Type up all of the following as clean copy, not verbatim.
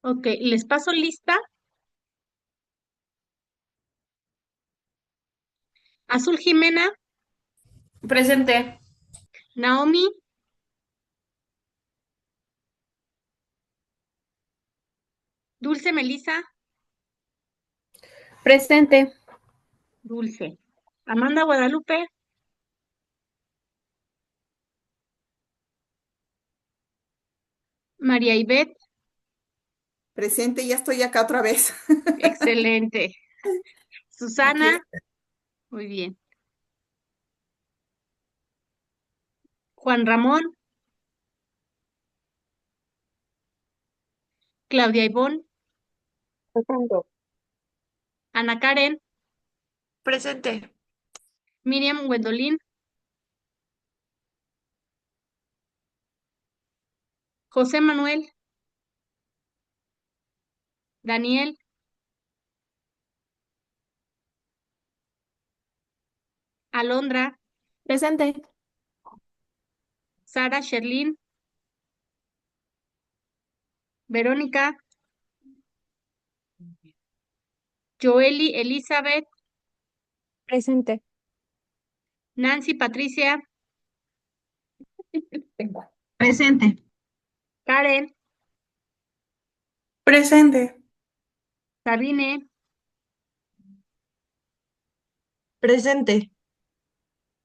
Ok, les paso lista. Azul Jimena, Presente. Naomi, Dulce Melisa, Presente. Dulce. Amanda Guadalupe, María Ivette, Presente, ya estoy acá otra vez. excelente. Aquí Susana, está. muy bien. Juan Ramón, Claudia Ivonne, Presente. Ana Karen, Presente. Miriam Gwendolyn, José Manuel, Daniel, Alondra, Presente. Sara Sherlyn, Verónica, Joely Elizabeth, Presente. Nancy Patricia, Presente. Karen, Presente. Sabine, Presente.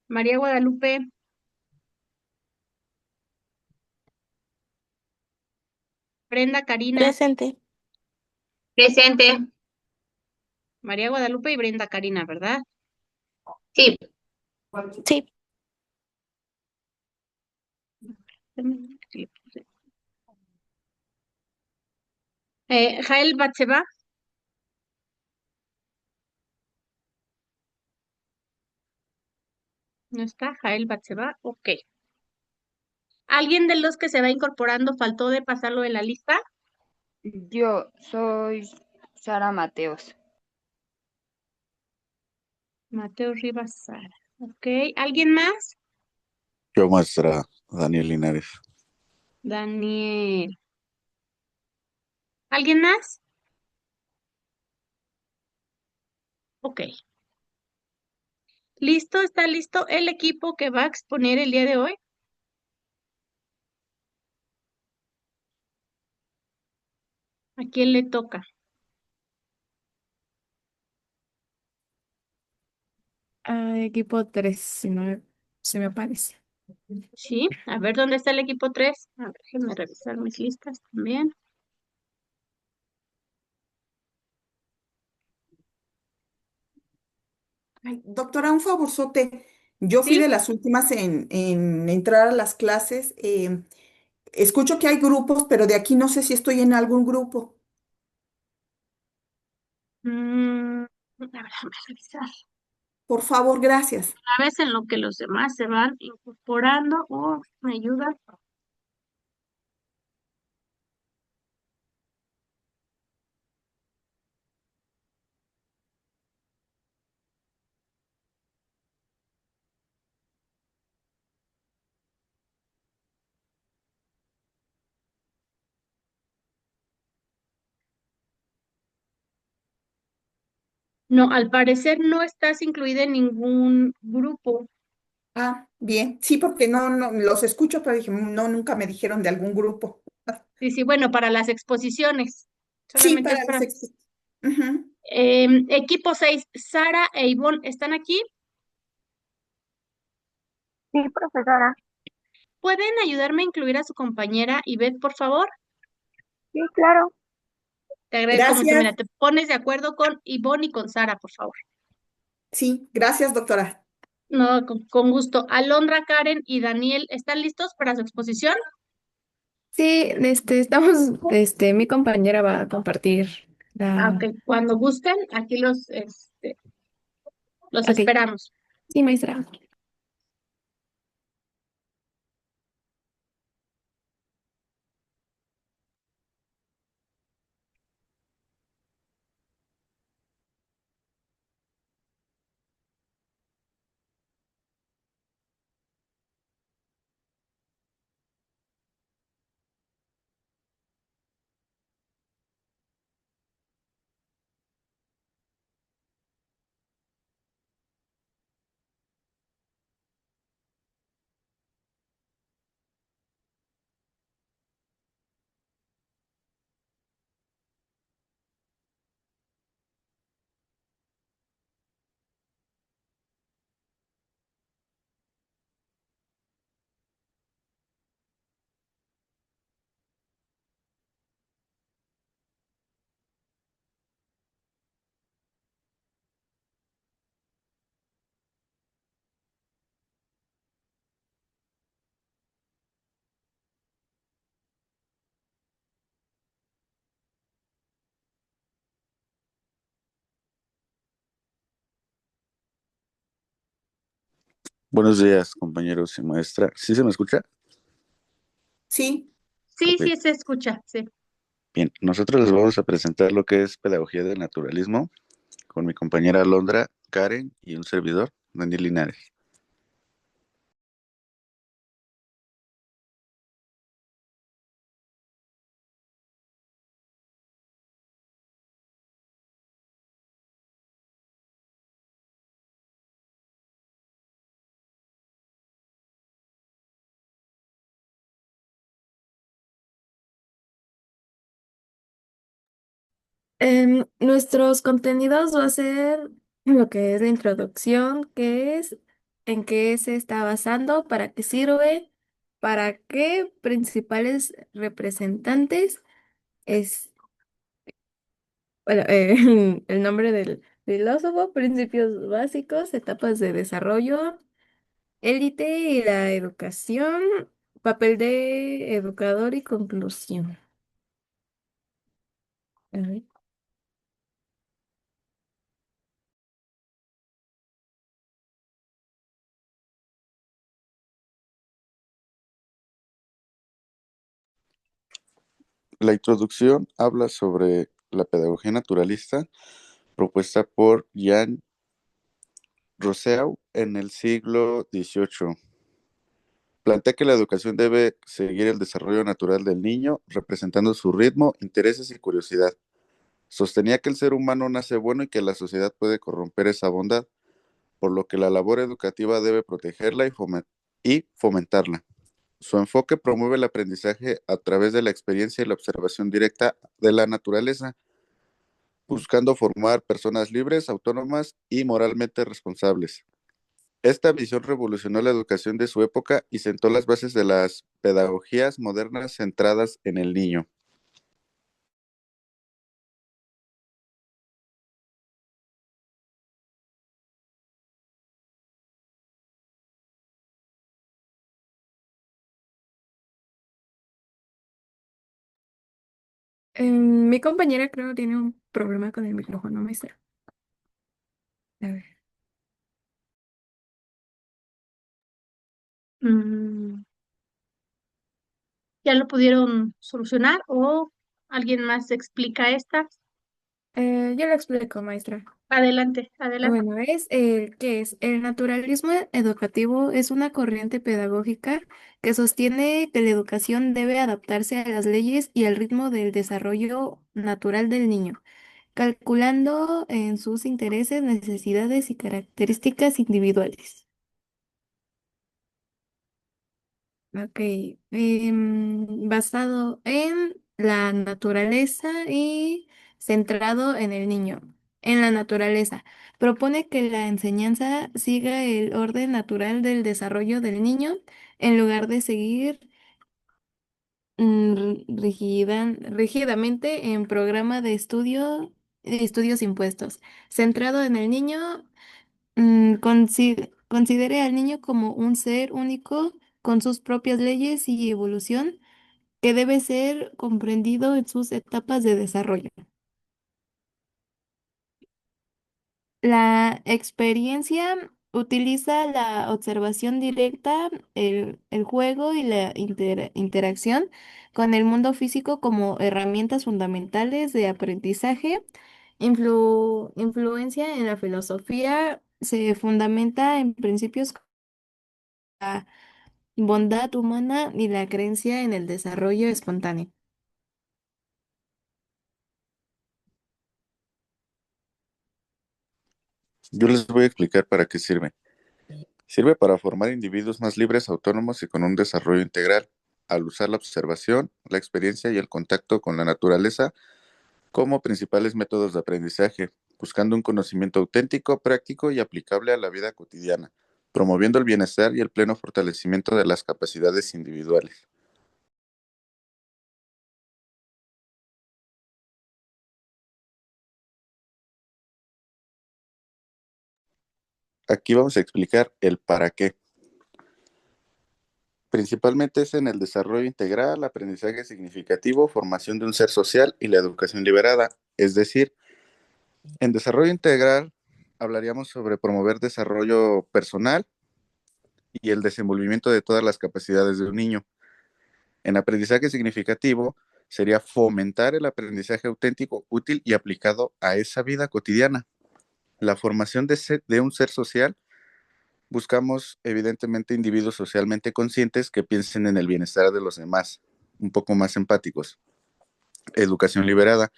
María Guadalupe, Brenda Karina, Presente. Presente. María Guadalupe y Brenda Karina, ¿verdad? Sí. Sí. Jael Batseba, no está, Jael Batseba, ok. ¿Alguien de los que se va incorporando faltó de pasarlo en la lista? Yo soy Sara Mateos. Mateo Rivas Sara, ok. ¿Alguien más? Yo, maestra Daniel Linares. Daniel. ¿Alguien más? Ok. ¿Listo? ¿Está listo el equipo que va a exponer el día de hoy? ¿A quién le toca? Equipo 3, si no se me aparece. Sí, a ver dónde está el equipo 3. A ver, déjenme revisar mis listas también. Ay, doctora, un favorzote. Yo fui Sí. de las últimas en entrar a las clases. Escucho que hay grupos, pero de aquí no sé si estoy en algún grupo. A ver, déjame revisar. Por favor, gracias. A veces en lo que los demás se van incorporando. Oh, me ayuda. No, al parecer no estás incluida en ningún grupo. Ah, bien. Sí, porque no, los escucho, pero dije, no, nunca me dijeron de algún grupo. Sí, sí, bueno, para las exposiciones. Sí, Solamente es para las para. Ujú. Equipo 6, Sara e Ivonne, ¿están aquí? Sí, profesora. ¿Pueden ayudarme a incluir a su compañera Ivette, por favor? Sí, claro. Te agradezco mucho. Gracias. Mira, te pones de acuerdo con Ivonne y con Sara, por favor. Sí, gracias, doctora. No, con gusto. Alondra, Karen y Daniel, ¿están listos para su exposición? Sí, mi compañera va a compartir Ah, la... ok, cuando gusten, aquí los Ok, esperamos. sí, maestra. Buenos días, compañeros y maestra. ¿Sí se me escucha? Sí, Sí, Ok, sí, se escucha, sí. bien. Nosotros les vamos a presentar lo que es Pedagogía del Naturalismo con mi compañera Alondra, Karen y un servidor, Daniel Linares. Nuestros contenidos va a ser lo que es la introducción, qué es, en qué se está basando, para qué sirve, para qué principales representantes es, bueno, el nombre del filósofo, principios básicos, etapas de desarrollo, élite y la educación, papel de educador y conclusión. A ver. La introducción habla sobre la pedagogía naturalista propuesta por Jean Rousseau en el siglo XVIII. Plantea que la educación debe seguir el desarrollo natural del niño, representando su ritmo, intereses y curiosidad. Sostenía que el ser humano nace bueno y que la sociedad puede corromper esa bondad, por lo que la labor educativa debe protegerla y fomentarla. Su enfoque promueve el aprendizaje a través de la experiencia y la observación directa de la naturaleza, buscando formar personas libres, autónomas y moralmente responsables. Esta visión revolucionó la educación de su época y sentó las bases de las pedagogías modernas centradas en el niño. Mi compañera creo que tiene un problema con el micrófono, maestra. A ver. Mm, ¿Ya lo pudieron solucionar o alguien más explica esta? Yo lo explico, maestra. Adelante, adelante. Bueno, ¿qué es? El naturalismo educativo es una corriente pedagógica que sostiene que la educación debe adaptarse a las leyes y al ritmo del desarrollo natural del niño, calculando en sus intereses, necesidades y características individuales. Ok, basado en la naturaleza y centrado en el niño, en la naturaleza. Propone que la enseñanza siga el orden natural del desarrollo del niño en lugar de seguir rígidamente en programa de estudios impuestos. Centrado en el niño, considere al niño como un ser único con sus propias leyes y evolución que debe ser comprendido en sus etapas de desarrollo. La experiencia utiliza la observación directa, el juego y la interacción con el mundo físico como herramientas fundamentales de aprendizaje. Influencia en la filosofía se fundamenta en principios como la bondad humana y la creencia en el desarrollo espontáneo. Yo les voy a explicar para qué sirve. Sirve para formar individuos más libres, autónomos y con un desarrollo integral, al usar la observación, la experiencia y el contacto con la naturaleza como principales métodos de aprendizaje, buscando un conocimiento auténtico, práctico y aplicable a la vida cotidiana, promoviendo el bienestar y el pleno fortalecimiento de las capacidades individuales. Aquí vamos a explicar el para qué. Principalmente es en el desarrollo integral, aprendizaje significativo, formación de un ser social y la educación liberada. Es decir, en desarrollo integral hablaríamos sobre promover desarrollo personal, y el desenvolvimiento de todas las capacidades de un niño. En aprendizaje significativo sería fomentar el aprendizaje auténtico, útil y aplicado a esa vida cotidiana. La formación de un ser social, buscamos evidentemente individuos socialmente conscientes que piensen en el bienestar de los demás, un poco más empáticos. Educación liberada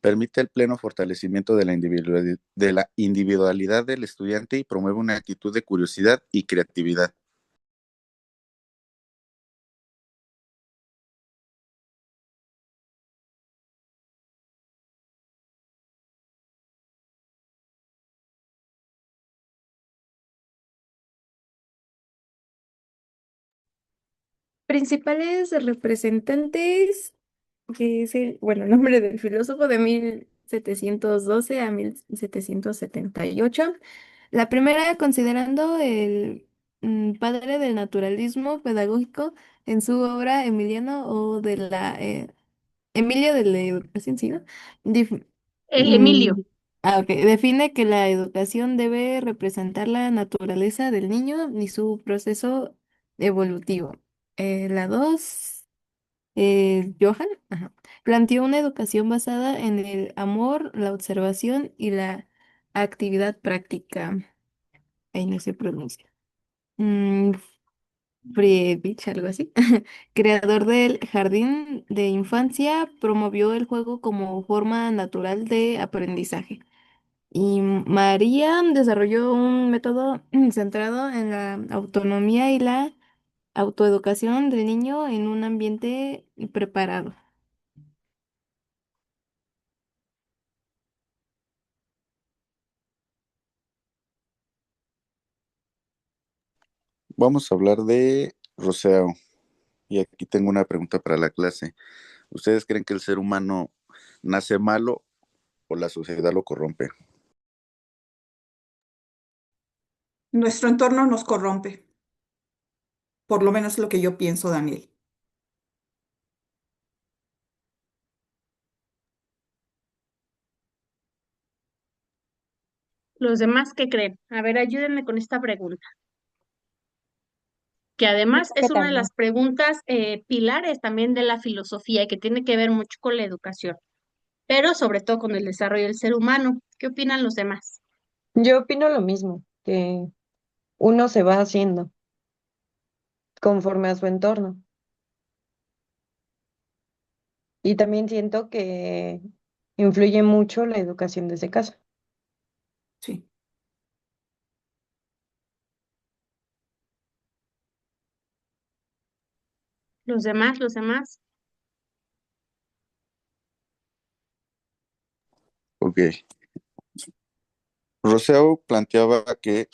permite el pleno fortalecimiento de la individualidad del estudiante y promueve una actitud de curiosidad y creatividad. Principales representantes, que es el nombre del filósofo de 1712 a 1778. La primera, considerando el padre del naturalismo pedagógico en su obra Emiliano o de la Emilio de la Educación, ¿sí, no? Dif- El Emilio. mm, ok, define que la educación debe representar la naturaleza del niño y su proceso evolutivo. La dos, Johann, ajá, planteó una educación basada en el amor, la observación y la actividad práctica. Ahí no se pronuncia. Mm, Friedrich, algo así. Creador del jardín de infancia, promovió el juego como forma natural de aprendizaje. Y María desarrolló un método centrado en la autonomía y la autoeducación del niño en un ambiente preparado. Vamos a hablar de Rousseau. Y aquí tengo una pregunta para la clase. ¿Ustedes creen que el ser humano nace malo o la sociedad lo corrompe? Nuestro entorno nos corrompe, por lo menos lo que yo pienso, Daniel. ¿Los demás qué creen? A ver, ayúdenme con esta pregunta, que Yo además creo que es una de también. las preguntas pilares también de la filosofía y que tiene que ver mucho con la educación, pero sobre todo con el desarrollo del ser humano. ¿Qué opinan los demás? Yo opino lo mismo, que uno se va haciendo conforme a su entorno. Y también siento que influye mucho la educación desde casa. Sí. Los demás, los demás. Ok. Rousseau planteaba que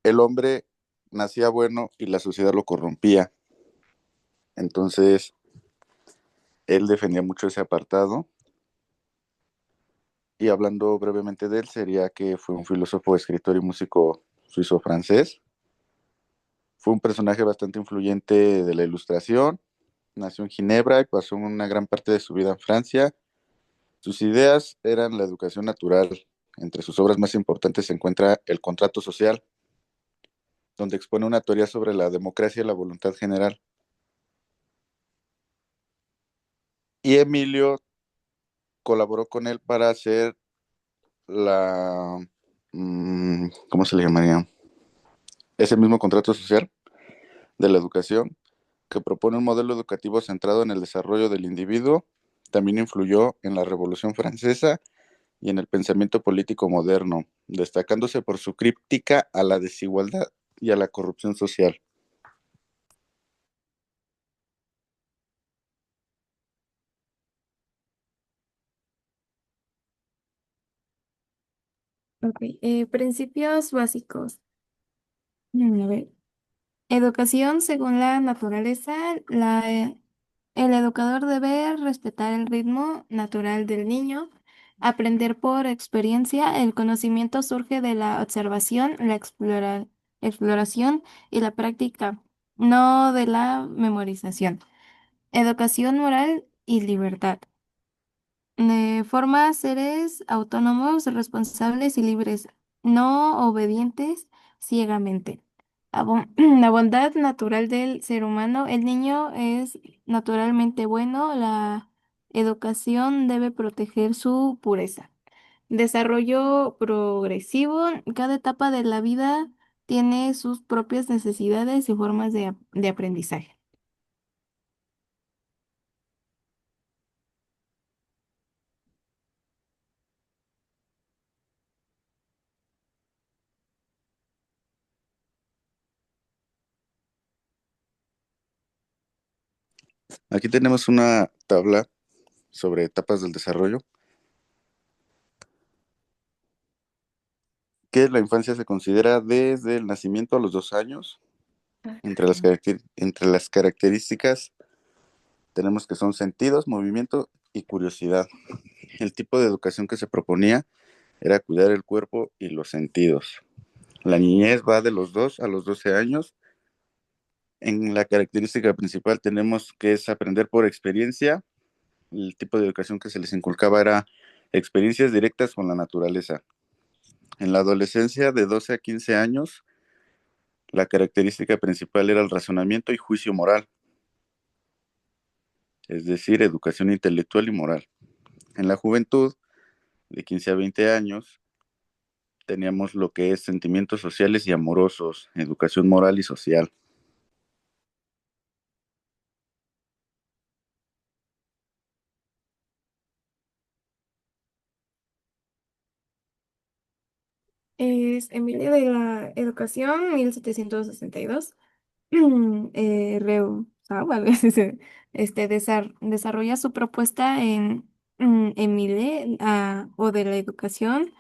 el hombre nacía bueno y la sociedad lo corrompía. Entonces, él defendía mucho ese apartado. Y hablando brevemente de él, sería que fue un filósofo, escritor y músico suizo-francés. Fue un personaje bastante influyente de la Ilustración. Nació en Ginebra y pasó una gran parte de su vida en Francia. Sus ideas eran la educación natural. Entre sus obras más importantes se encuentra El contrato social, donde expone una teoría sobre la democracia y la voluntad general. Y Emilio colaboró con él para hacer la, ¿cómo se le llamaría? Ese mismo contrato social de la educación, que propone un modelo educativo centrado en el desarrollo del individuo. También influyó en la Revolución Francesa y en el pensamiento político moderno, destacándose por su crítica a la desigualdad y a la corrupción social. Ok, principios básicos. A ver. Educación según la naturaleza. El educador debe respetar el ritmo natural del niño, aprender por experiencia. El conocimiento surge de la observación, la exploración y la práctica, no de la memorización. Educación moral y libertad. Forma seres autónomos, responsables y libres, no obedientes, ciegamente. La bondad natural del ser humano, el niño es naturalmente bueno, la educación debe proteger su pureza. Desarrollo progresivo, cada etapa de la vida tiene sus propias necesidades y formas de aprendizaje. Aquí tenemos una tabla sobre etapas del desarrollo, que la infancia se considera desde el nacimiento a los 2 años. Entre las características tenemos que son sentidos, movimiento y curiosidad. El tipo de educación que se proponía era cuidar el cuerpo y los sentidos. La niñez va de los 2 a los 12 años. En la característica principal tenemos que es aprender por experiencia. El tipo de educación que se les inculcaba era experiencias directas con la naturaleza. En la adolescencia, de 12 a 15 años, la característica principal era el razonamiento y juicio moral, es decir, educación intelectual y moral. En la juventud, de 15 a 20 años, teníamos lo que es sentimientos sociales y amorosos, educación moral y social. Es Emilia de la Educación, 1762. Reusau, algo así, desarrolla su propuesta en Emile, o de la educación,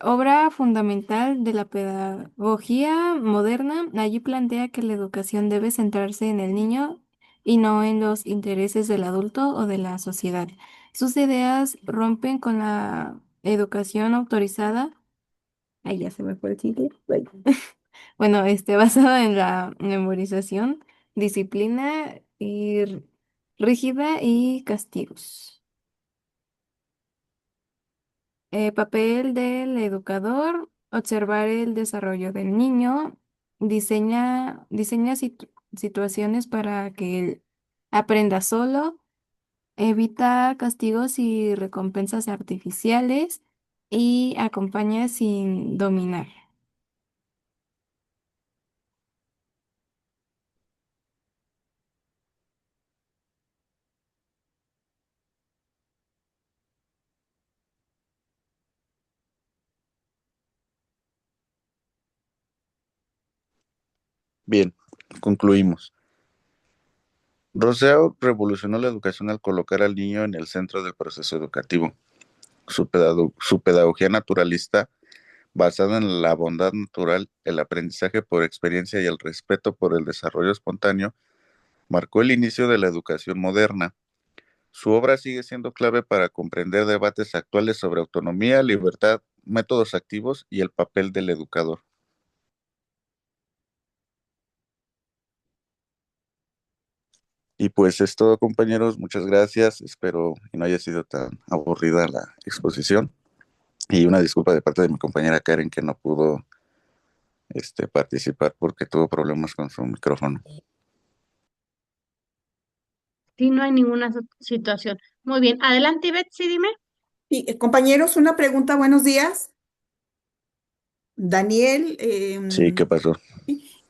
obra fundamental de la pedagogía moderna. Allí plantea que la educación debe centrarse en el niño y no en los intereses del adulto o de la sociedad. Sus ideas rompen con la educación autorizada. Ay, ya se me fue el sitio. Bueno, basado en la memorización, disciplina rígida y castigos. Papel del educador, observar el desarrollo del niño, diseña situaciones para que él aprenda solo, evita castigos y recompensas artificiales y acompaña sin dominar. Bien, concluimos. Rousseau revolucionó la educación al colocar al niño en el centro del proceso educativo. Su pedagogía naturalista, basada en la bondad natural, el aprendizaje por experiencia y el respeto por el desarrollo espontáneo, marcó el inicio de la educación moderna. Su obra sigue siendo clave para comprender debates actuales sobre autonomía, libertad, métodos activos y el papel del educador. Y pues es todo, compañeros. Muchas gracias. Espero que no haya sido tan aburrida la exposición. Y una disculpa de parte de mi compañera Karen que no pudo participar porque tuvo problemas con su micrófono. Sí, no hay ninguna situación. Muy bien. Adelante, Betsy, dime. Sí, compañeros, una pregunta, buenos días. Daniel, Sí, ¿qué pasó?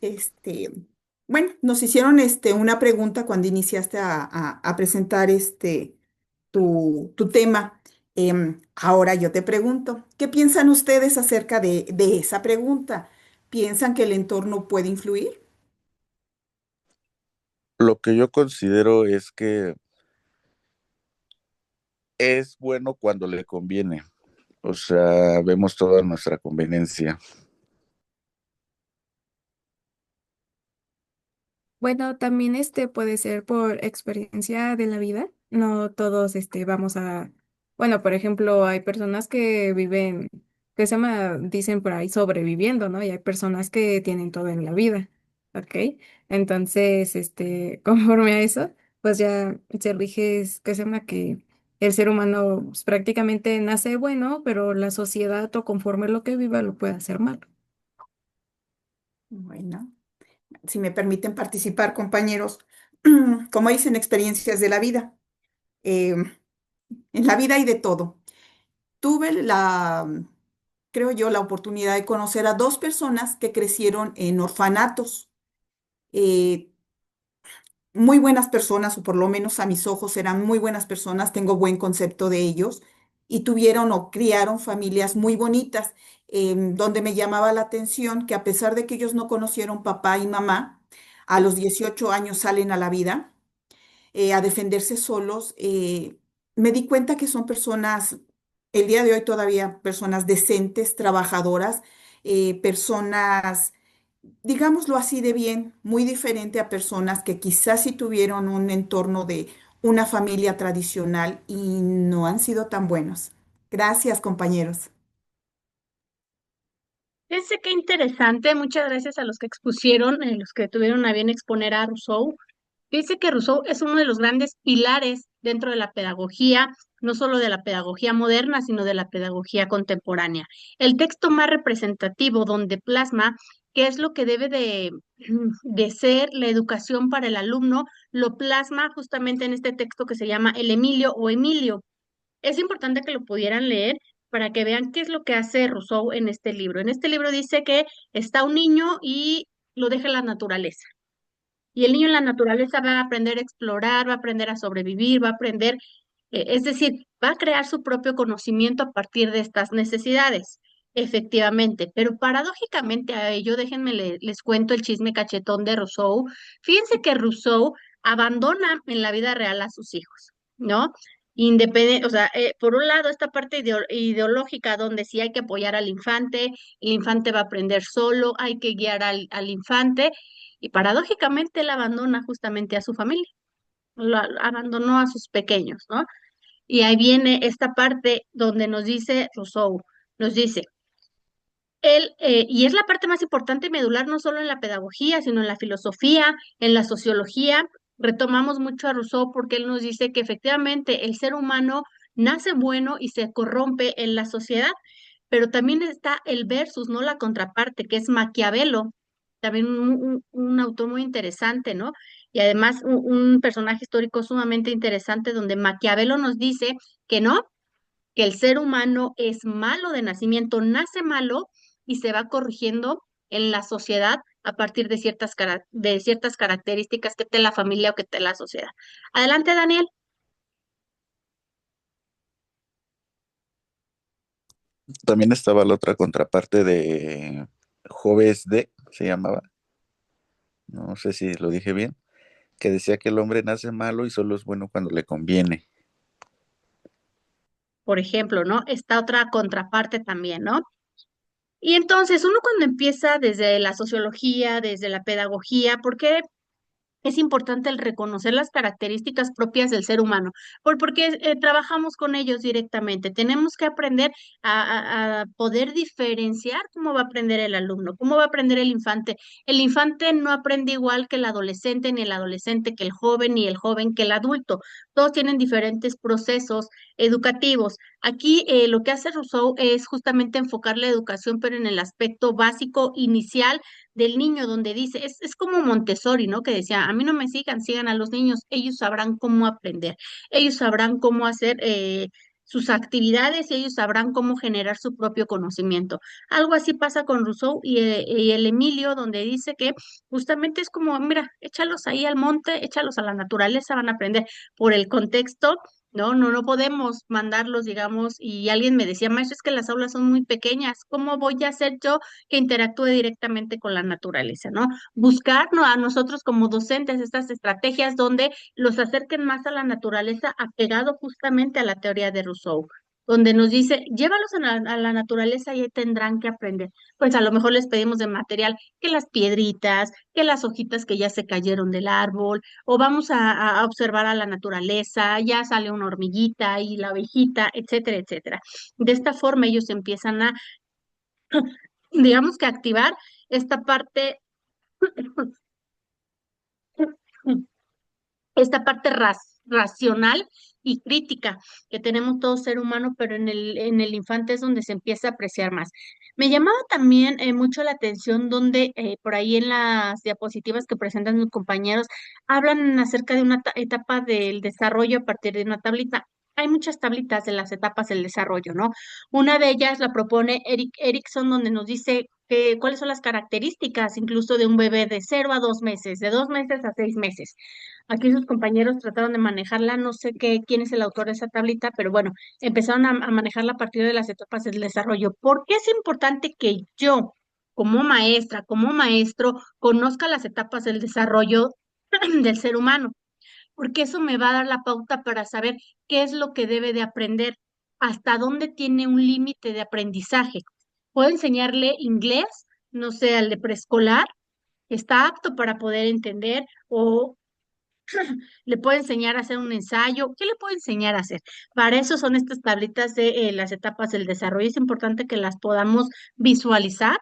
este, bueno, nos hicieron una pregunta cuando iniciaste a presentar tu tema. Ahora yo te pregunto, ¿qué piensan ustedes acerca de esa pregunta? ¿Piensan que el entorno puede influir? Lo que yo considero es que es bueno cuando le conviene. O sea, vemos toda nuestra conveniencia. Bueno, también puede ser por experiencia de la vida. No todos vamos a, bueno, por ejemplo, hay personas que viven, que se llama, dicen por ahí sobreviviendo, ¿no? Y hay personas que tienen todo en la vida, ¿ok? Entonces, conforme a eso, pues ya se rige, que se llama que el ser humano pues, prácticamente nace bueno, pero la sociedad o conforme lo que viva lo puede hacer mal. Bueno, si me permiten participar, compañeros, como dicen, experiencias de la vida. Eh, en la vida hay de todo. Tuve creo yo, la oportunidad de conocer a dos personas que crecieron en orfanatos. Eh, Muy buenas personas, o por lo menos a mis ojos eran muy buenas personas, tengo buen concepto de ellos, y tuvieron o criaron familias muy bonitas, donde me llamaba la atención que a pesar de que ellos no conocieron papá y mamá, a los 18 años salen a la vida a defenderse solos. Me di cuenta que son personas, el día de hoy todavía personas decentes, trabajadoras, personas, digámoslo así de bien, muy diferente a personas que quizás sí tuvieron un entorno de una familia tradicional y no han sido tan buenos. Gracias, compañeros. Fíjense qué interesante, muchas gracias a los que expusieron, los que tuvieron a bien exponer a Rousseau. Dice que Rousseau es uno de los grandes pilares dentro de la pedagogía, no solo de la pedagogía moderna, sino de la pedagogía contemporánea. El texto más representativo donde plasma qué es lo que debe de ser la educación para el alumno, lo plasma justamente en este texto que se llama El Emilio o Emilio. Es importante que lo pudieran leer para que vean qué es lo que hace Rousseau en este libro. En este libro dice que está un niño y lo deja en la naturaleza. Y el niño en la naturaleza va a aprender a explorar, va a aprender a sobrevivir, va a aprender, es decir, va a crear su propio conocimiento a partir de estas necesidades, efectivamente. Pero paradójicamente a ello, déjenme les cuento el chisme cachetón de Rousseau. Fíjense que Rousseau abandona en la vida real a sus hijos, ¿no? Independiente, o sea, por un lado, esta parte ideológica donde sí hay que apoyar al infante, el infante va a aprender solo, hay que guiar al infante, y paradójicamente él abandona justamente a su familia, abandonó a sus pequeños, ¿no? Y ahí viene esta parte donde nos dice Rousseau, nos dice, él, y es la parte más importante y medular no solo en la pedagogía, sino en la filosofía, en la sociología. Retomamos mucho a Rousseau porque él nos dice que efectivamente el ser humano nace bueno y se corrompe en la sociedad, pero también está el versus, ¿no? La contraparte, que es Maquiavelo, también un autor muy interesante, ¿no? Y además un personaje histórico sumamente interesante donde Maquiavelo nos dice que no, que el ser humano es malo de nacimiento, nace malo y se va corrigiendo en la sociedad a partir de de ciertas características que te la familia o que te la sociedad. Adelante, Daniel. También estaba la otra contraparte de Joves de, se llamaba, no sé si lo dije bien, que decía que el hombre nace malo y solo es bueno cuando le conviene. Por ejemplo, ¿no? Esta otra contraparte también, ¿no? Y entonces uno cuando empieza desde la sociología, desde la pedagogía, ¿por qué es importante el reconocer las características propias del ser humano? Porque trabajamos con ellos directamente. Tenemos que aprender a poder diferenciar cómo va a aprender el alumno, cómo va a aprender el infante. El infante no aprende igual que el adolescente, ni el adolescente que el joven, ni el joven que el adulto. Todos tienen diferentes procesos educativos. Aquí lo que hace Rousseau es justamente enfocar la educación, pero en el aspecto básico inicial del niño, donde dice, es como Montessori, ¿no? Que decía, a mí no me sigan, sigan a los niños, ellos sabrán cómo aprender, ellos sabrán cómo hacer sus actividades y ellos sabrán cómo generar su propio conocimiento. Algo así pasa con Rousseau y el Emilio, donde dice que justamente es como, mira, échalos ahí al monte, échalos a la naturaleza, van a aprender por el contexto. No podemos mandarlos, digamos, y alguien me decía, maestro, es que las aulas son muy pequeñas, ¿cómo voy a hacer yo que interactúe directamente con la naturaleza, ¿no? Buscar, ¿no?, a nosotros como docentes estas estrategias donde los acerquen más a la naturaleza, apegado justamente a la teoría de Rousseau, donde nos dice, llévalos a la naturaleza y ahí tendrán que aprender. Pues a lo mejor les pedimos de material que las piedritas, que las hojitas que ya se cayeron del árbol, o vamos a observar a la naturaleza, ya sale una hormiguita y la ovejita, etcétera, etcétera. De esta forma ellos empiezan a digamos que activar esta parte, esta parte racional y crítica que tenemos todo ser humano, pero en el infante es donde se empieza a apreciar más. Me llamaba también mucho la atención donde por ahí en las diapositivas que presentan mis compañeros hablan acerca de una etapa del desarrollo a partir de una tablita. Hay muchas tablitas de las etapas del desarrollo, ¿no? Una de ellas la propone Eric Erickson, donde nos dice cuáles son las características incluso de un bebé de 0 a 2 meses, de 2 meses a 6 meses. Aquí sus compañeros trataron de manejarla, no sé quién es el autor de esa tablita, pero bueno, empezaron a manejarla a partir de las etapas del desarrollo. ¿Por qué es importante que yo, como maestra, como maestro, conozca las etapas del desarrollo del ser humano? Porque eso me va a dar la pauta para saber qué es lo que debe de aprender, hasta dónde tiene un límite de aprendizaje. Puedo enseñarle inglés, no sé, al de preescolar, que está apto para poder entender, o le puedo enseñar a hacer un ensayo. ¿Qué le puedo enseñar a hacer? Para eso son estas tablitas de las etapas del desarrollo. Es importante que las podamos visualizar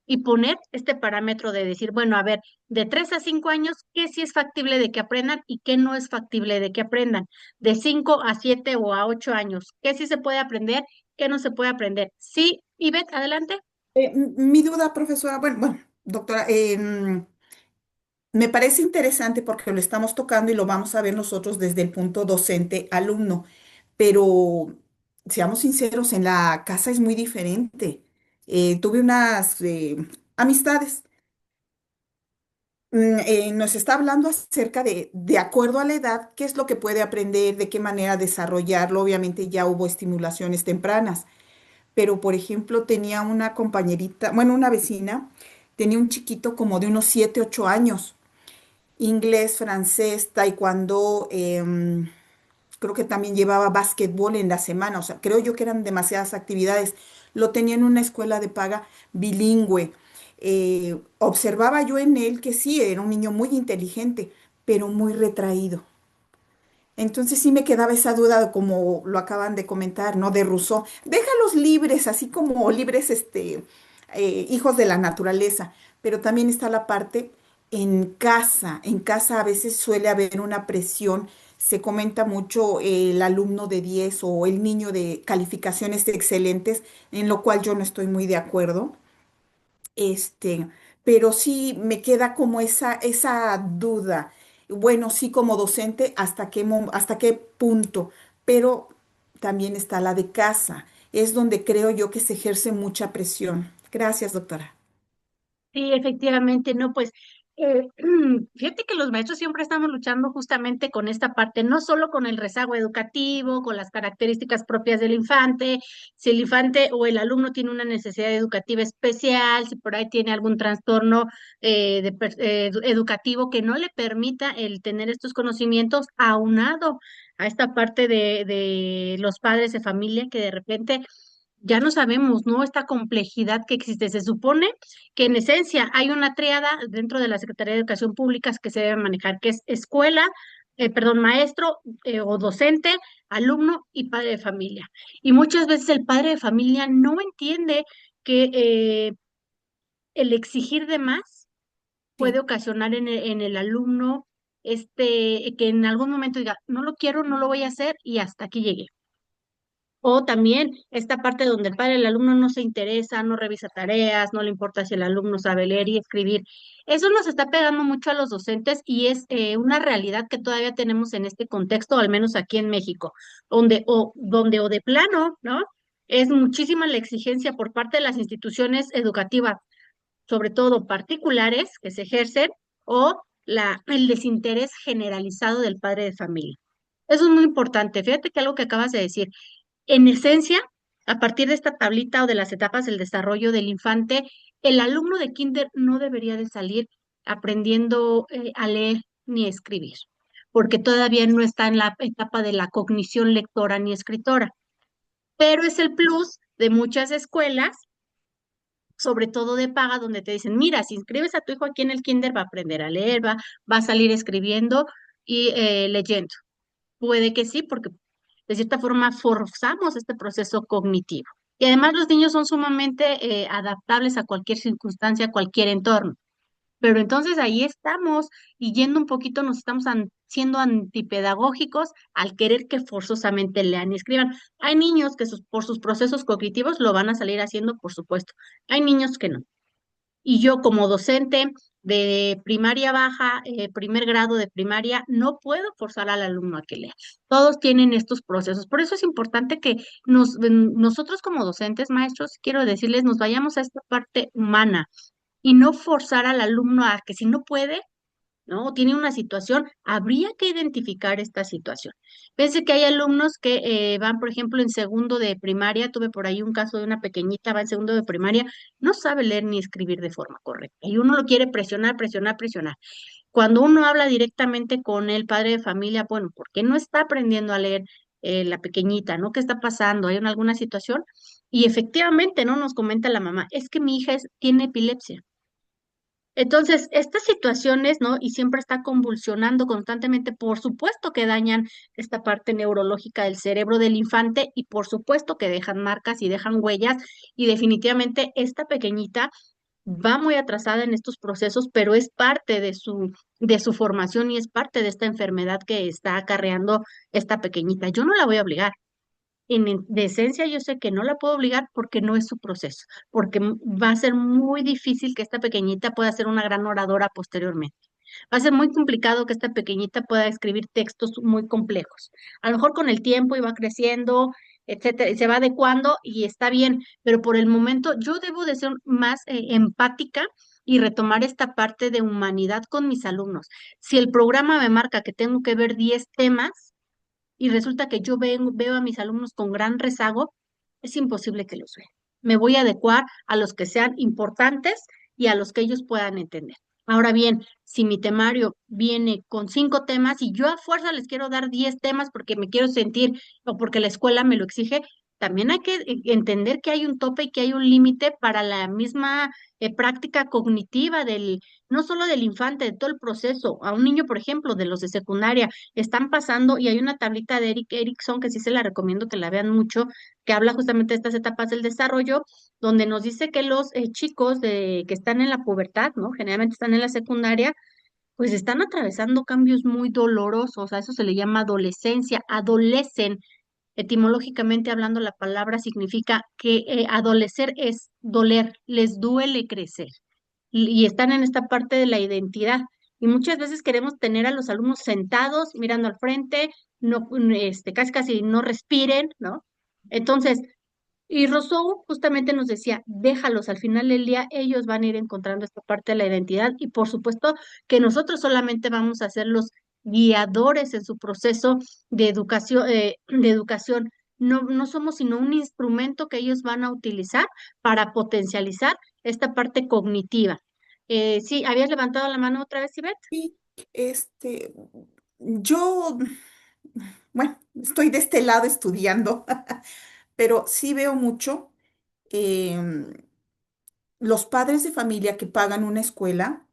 y poner este parámetro de decir, bueno, a ver, de 3 a 5 años, ¿qué sí es factible de que aprendan y qué no es factible de que aprendan? De 5 a 7 o a 8 años, ¿qué sí se puede aprender, qué no se puede aprender? Sí, Ivette, adelante. Mi duda, profesora, bueno, doctora, me parece interesante porque lo estamos tocando y lo vamos a ver nosotros desde el punto docente-alumno, pero seamos sinceros, en la casa es muy diferente. Tuve unas amistades. Nos está hablando acerca de acuerdo a la edad, qué es lo que puede aprender, de qué manera desarrollarlo. Obviamente ya hubo estimulaciones tempranas, pero por ejemplo tenía una compañerita, bueno, una vecina, tenía un chiquito como de unos 7, 8 años, inglés, francés, taekwondo, creo que también llevaba básquetbol en la semana, o sea, creo yo que eran demasiadas actividades. Lo tenía en una escuela de paga bilingüe. Observaba yo en él que sí, era un niño muy inteligente, pero muy retraído. Entonces sí me quedaba esa duda, como lo acaban de comentar, ¿no? De Rousseau. Déjalos libres, así como libres, hijos de la naturaleza. Pero también está la parte en casa. En casa a veces suele haber una presión. Se comenta mucho el alumno de 10 o el niño de calificaciones excelentes, en lo cual yo no estoy muy de acuerdo. Este, pero sí me queda como esa duda. Bueno, sí, como docente, hasta qué punto, pero también está la de casa. Es donde creo yo que se ejerce mucha presión. Gracias, doctora. Sí, efectivamente, no, pues fíjate que los maestros siempre estamos luchando justamente con esta parte, no solo con el rezago educativo, con las características propias del infante, si el infante o el alumno tiene una necesidad educativa especial, si por ahí tiene algún trastorno educativo que no le permita el tener estos conocimientos aunado a esta parte de los padres de familia que de repente ya no sabemos, ¿no? Esta complejidad que existe. Se supone que en esencia hay una tríada dentro de la Secretaría de Educación Pública que se debe manejar, que es escuela, perdón, maestro o docente, alumno y padre de familia. Y muchas veces el padre de familia no entiende que el exigir de más puede Sí. ocasionar en el alumno que en algún momento diga, no lo quiero, no lo voy a hacer y hasta aquí llegué. O también esta parte donde el padre del alumno no se interesa, no revisa tareas, no le importa si el alumno sabe leer y escribir. Eso nos está pegando mucho a los docentes y es una realidad que todavía tenemos en este contexto, al menos aquí en México, donde o de plano, ¿no? Es muchísima la exigencia por parte de las instituciones educativas, sobre todo particulares que se ejercen, o el desinterés generalizado del padre de familia. Eso es muy importante. Fíjate que algo que acabas de decir. En esencia, a partir de esta tablita o de las etapas del desarrollo del infante, el alumno de kinder no debería de salir aprendiendo a leer ni a escribir, porque todavía no está en la etapa de la cognición lectora ni escritora. Pero es el plus de muchas escuelas, sobre todo de paga, donde te dicen, mira, si inscribes a tu hijo aquí en el kinder, va a aprender a leer, va a salir escribiendo y leyendo. Puede que sí, porque de cierta forma forzamos este proceso cognitivo. Y además los niños son sumamente adaptables a cualquier circunstancia, a cualquier entorno. Pero entonces ahí estamos y yendo un poquito nos estamos siendo antipedagógicos al querer que forzosamente lean y escriban. Hay niños que por sus procesos cognitivos lo van a salir haciendo, por supuesto. Hay niños que no. Y yo como docente de primaria baja, primer grado de primaria, no puedo forzar al alumno a que lea. Todos tienen estos procesos. Por eso es importante que nosotros como docentes, maestros, quiero decirles, nos vayamos a esta parte humana y no forzar al alumno a que si no puede, ¿no? O tiene una situación, habría que identificar esta situación. Pensé que hay alumnos que van, por ejemplo, en segundo de primaria, tuve por ahí un caso de una pequeñita, va en segundo de primaria, no sabe leer ni escribir de forma correcta y uno lo quiere presionar, presionar, presionar. Cuando uno habla directamente con el padre de familia, bueno, ¿por qué no está aprendiendo a leer la pequeñita, ¿no? ¿Qué está pasando? ¿Hay alguna situación? Y efectivamente, ¿no? Nos comenta la mamá, es que mi hija tiene epilepsia. Entonces, estas situaciones, ¿no? Y siempre está convulsionando constantemente, por supuesto que dañan esta parte neurológica del cerebro del infante y por supuesto que dejan marcas y dejan huellas y definitivamente esta pequeñita va muy atrasada en estos procesos, pero es parte de su formación y es parte de esta enfermedad que está acarreando esta pequeñita. Yo no la voy a obligar de esencia yo sé que no la puedo obligar porque no es su proceso, porque va a ser muy difícil que esta pequeñita pueda ser una gran oradora posteriormente. Va a ser muy complicado que esta pequeñita pueda escribir textos muy complejos. A lo mejor con el tiempo y va creciendo, etcétera, y se va adecuando y está bien, pero por el momento yo debo de ser más empática y retomar esta parte de humanidad con mis alumnos. Si el programa me marca que tengo que ver 10 temas, y resulta que yo veo a mis alumnos con gran rezago, es imposible que los vea. Me voy a adecuar a los que sean importantes y a los que ellos puedan entender. Ahora bien, si mi temario viene con 5 temas y yo a fuerza les quiero dar 10 temas porque me quiero sentir o porque la escuela me lo exige, también hay que entender que hay un tope y que hay un límite para la misma práctica cognitiva no solo del infante, de todo el proceso. A un niño, por ejemplo, de los de secundaria, están pasando, y hay una tablita de Eric Erickson que sí se la recomiendo que la vean mucho, que habla justamente de estas etapas del desarrollo, donde nos dice que los chicos que están en la pubertad, ¿no? Generalmente están en la secundaria, pues están atravesando cambios muy dolorosos, a eso se le llama adolescencia, adolecen. Etimológicamente hablando, la palabra significa que adolecer es doler, les duele crecer y están en esta parte de la identidad. Y muchas veces queremos tener a los alumnos sentados, mirando al frente, no, casi casi no respiren, ¿no? Entonces, y Rousseau justamente nos decía, déjalos, al final del día ellos van a ir encontrando esta parte de la identidad y por supuesto que nosotros solamente vamos a ser los guiadores en su proceso de educación. No, no somos sino un instrumento que ellos van a utilizar para potencializar esta parte cognitiva. Sí, habías levantado la mano otra vez, Ivette. Y este, yo, bueno, estoy de este lado estudiando, pero sí veo mucho em, los padres de familia que pagan una escuela,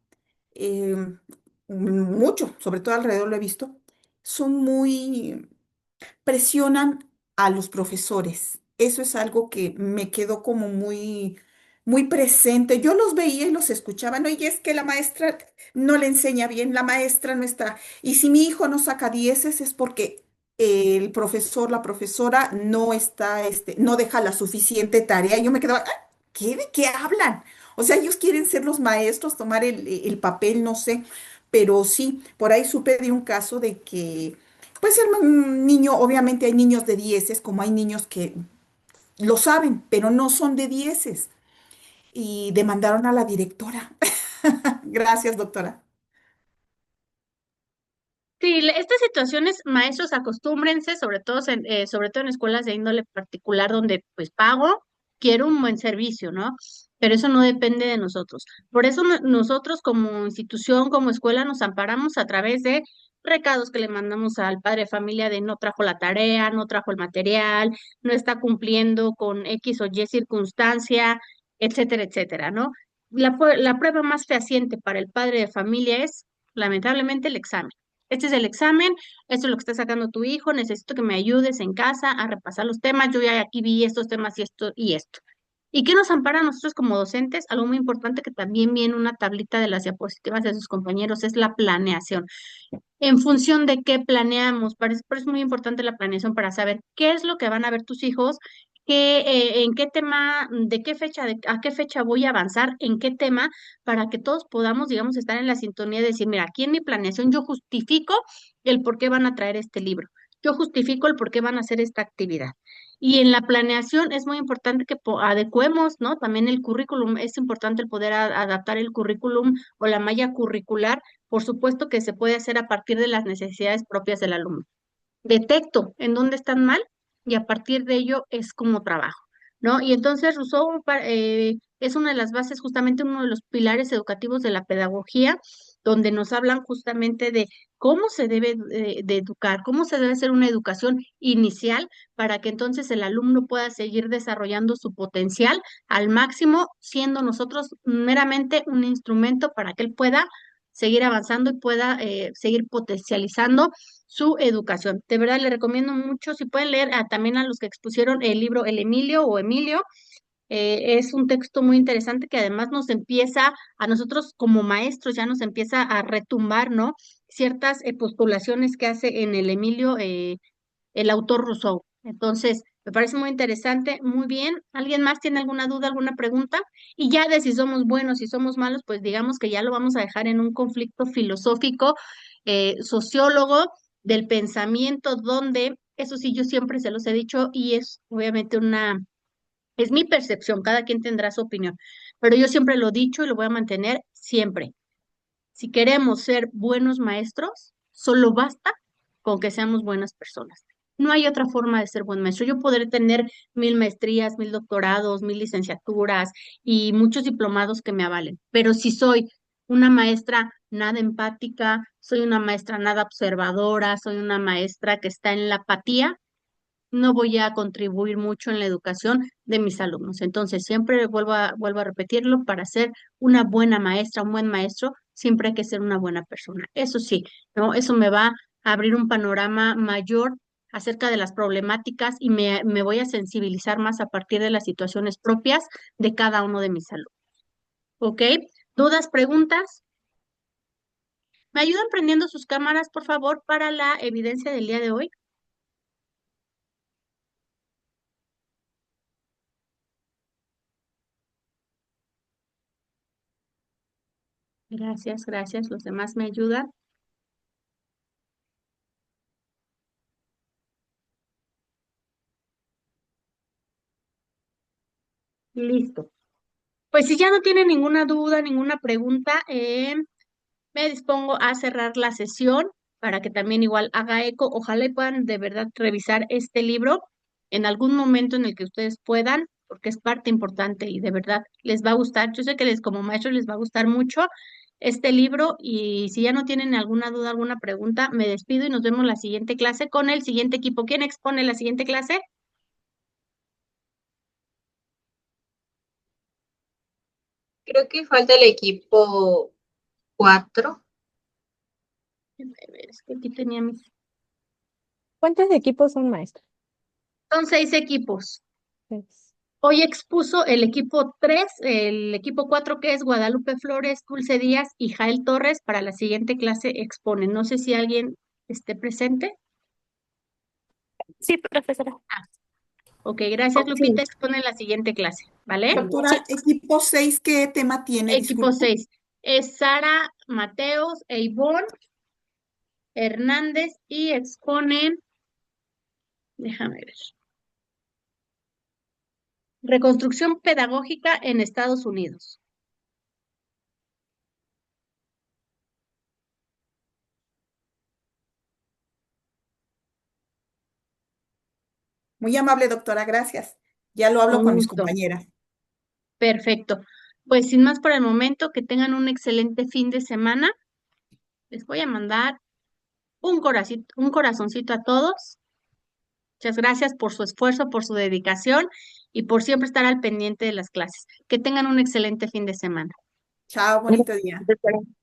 mucho, sobre todo alrededor lo he visto, son muy presionan a los profesores. Eso es algo que me quedó como muy presente. Yo los veía y los escuchaba, no, y es que la maestra no le enseña bien, la maestra no está. Y si mi hijo no saca dieces es porque el profesor, la profesora no está, no deja la suficiente tarea. Y yo me quedaba, "Ah, ¿qué? ¿De qué hablan? O sea, ellos quieren ser los maestros, tomar el papel, no sé, pero sí, por ahí supe de un caso de que puede ser un niño, obviamente hay niños de dieces, como hay niños que lo saben, pero no son de dieces. Y demandaron a la directora. Gracias, doctora. Sí, estas situaciones, maestros, acostúmbrense, sobre todo en escuelas de índole particular donde pues pago, quiero un buen servicio, ¿no? Pero eso no depende de nosotros. Por eso nosotros como institución, como escuela, nos amparamos a través de recados que le mandamos al padre de familia de no trajo la tarea, no trajo el material, no está cumpliendo con X o Y circunstancia, etcétera, etcétera, ¿no? La prueba más fehaciente para el padre de familia es, lamentablemente, el examen. Este es el examen, esto es lo que está sacando tu hijo, necesito que me ayudes en casa a repasar los temas, yo ya aquí vi estos temas y esto y esto. ¿Y qué nos ampara a nosotros como docentes? Algo muy importante que también viene una tablita de las diapositivas de sus compañeros es la planeación. ¿En función de qué planeamos? Por eso es muy importante la planeación para saber qué es lo que van a ver tus hijos, en qué tema, de qué fecha, a qué fecha voy a avanzar, en qué tema, para que todos podamos, digamos, estar en la sintonía de decir, mira, aquí en mi planeación yo justifico el por qué van a traer este libro, yo justifico el por qué van a hacer esta actividad. Y en la planeación es muy importante que adecuemos, ¿no? También el currículum, es importante el poder adaptar el currículum o la malla curricular, por supuesto que se puede hacer a partir de las necesidades propias del alumno. Detecto en dónde están mal y a partir de ello es como trabajo, ¿no? Y entonces Rousseau es una de las bases, justamente uno de los pilares educativos de la pedagogía, donde nos hablan justamente de cómo se debe de educar, cómo se debe hacer una educación inicial para que entonces el alumno pueda seguir desarrollando su potencial al máximo, siendo nosotros meramente un instrumento para que él pueda seguir avanzando y pueda seguir potencializando su educación. De verdad, le recomiendo mucho, si pueden leer también a los que expusieron el libro El Emilio o Emilio, es un texto muy interesante que además nos empieza, a nosotros como maestros ya nos empieza a retumbar, ¿no? Ciertas postulaciones que hace en el Emilio el autor Rousseau. Entonces, me parece muy interesante, muy bien. ¿Alguien más tiene alguna duda, alguna pregunta? Y ya de si somos buenos, si somos malos, pues digamos que ya lo vamos a dejar en un conflicto filosófico, sociólogo del pensamiento, donde, eso sí, yo siempre se los he dicho y es obviamente es mi percepción, cada quien tendrá su opinión, pero yo siempre lo he dicho y lo voy a mantener siempre. Si queremos ser buenos maestros, solo basta con que seamos buenas personas. No hay otra forma de ser buen maestro. Yo podré tener 1000 maestrías, 1000 doctorados, 1000 licenciaturas y muchos diplomados que me avalen, pero si soy una maestra nada empática, soy una maestra nada observadora, soy una maestra que está en la apatía, no voy a contribuir mucho en la educación de mis alumnos. Entonces, siempre vuelvo a repetirlo, para ser una buena maestra, un buen maestro, siempre hay que ser una buena persona. Eso sí, ¿no? Eso me va a abrir un panorama mayor acerca de las problemáticas y me voy a sensibilizar más a partir de las situaciones propias de cada uno de mis alumnos. ¿Ok? ¿Dudas, preguntas? ¿Me ayudan prendiendo sus cámaras, por favor, para la evidencia del día de hoy? Gracias, gracias. Los demás me ayudan. Listo. Pues si ya no tiene ninguna duda, ninguna pregunta, me dispongo a cerrar la sesión para que también igual haga eco. Ojalá y puedan de verdad revisar este libro en algún momento en el que ustedes puedan, porque es parte importante y de verdad les va a gustar. Yo sé que les como maestros les va a gustar mucho este libro y si ya no tienen alguna duda, alguna pregunta, me despido y nos vemos la siguiente clase con el siguiente equipo. ¿Quién expone la siguiente clase? Creo que falta el equipo 4. A ver, es que aquí tenía mis... ¿Cuántos equipos son, maestros? Son 6 equipos. Pues, Hoy expuso el equipo 3, el equipo 4 que es Guadalupe Flores, Dulce Díaz y Jael Torres. Para la siguiente clase exponen. No sé si alguien esté presente. Sí, profesora. Ok, gracias Oh, Lupita. sí. Expone la siguiente clase, ¿vale? doctora, equipo 6, ¿qué tema tiene? Equipo Disculpe. 6 es Sara Mateos e Ivonne Hernández y exponen, déjame ver, reconstrucción pedagógica en Estados Unidos. Muy amable, doctora, gracias. Ya lo hablo Con con mis gusto. compañeras. Perfecto. Pues sin más por el momento, que tengan un excelente fin de semana. Les voy a mandar un corazoncito a todos. Muchas gracias por su esfuerzo, por su dedicación y por siempre estar al pendiente de las clases. Que tengan un excelente fin de semana. Chao, bonito día. Profesora.